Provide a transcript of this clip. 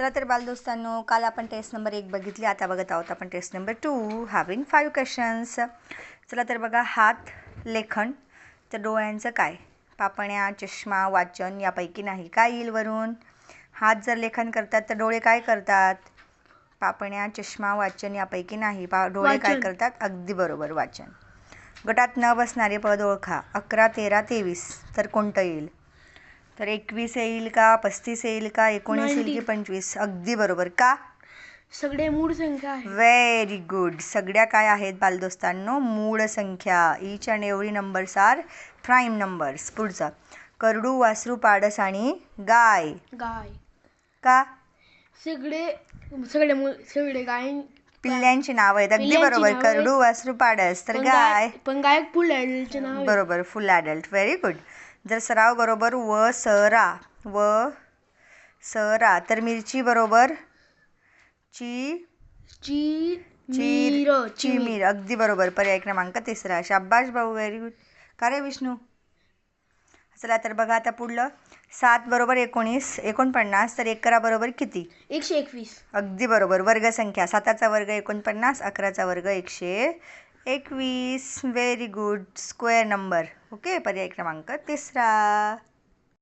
चला तर बालदोस्तांनो, काल आपण टेस्ट नंबर 1 बघितली, आता बघत आहोत आपण टेस्ट नंबर 2 हॅविंग 5 क्वेश्चन्स. चला तर बघा, हात, लेखन, तर डोळ्यांचं काय? पापण्या, चष्मा, वाचन यापैकी नाही. काय येईल वरून? हात जर लेखन करतात तर डोळे काय करतात? पापण्या, चष्मा, वाचन यापैकी नाही. डोळे काय करतात? अगदी बरोबर, वाचन. गटात न बसणारे पद ओळखा. 11, 13, 23 तर कोणतं येईल? तर 21 येईल का, 35 येईल का, 19 येईल की 25? अगदी बरोबर. का? सगळे मूळ संख्या आहेत. Very good. सगळ्या काय आहेत बालदोस्तांनो? मूळ संख्या. Each and every numbers are prime numbers. पुढचा, करडू, वासरू, पाडस आणि गाय. गाय. का? सगळे गाय पिल्ल्यांची नाव आहेत. अगदी पिल्ल्यांची बरोबर. नावं करडू, वासरू, पाडस तर गाय. पण गाय फुल ॲडल्टचे नाव आहे. बरोबर, फुल ॲडल्ट. Very good. जर सराव बरोबर व सरा तर मिरची बरोबर चिमीर. अगदी बरोबर. पर्याय क्रमांक 3. शाबाश भाऊ, व्हेरी गुड. का रे विष्णू? चला तर बघा आता पुढलं. 7 बरोबर 19, 49 तर 11 बरोबर किती? 121. अगदी बरोबर. वर्गसंख्या. 7चा वर्ग 49, 11चा वर्ग 121. Very good. Square number. Okay, पर्याय क्रमांक 3.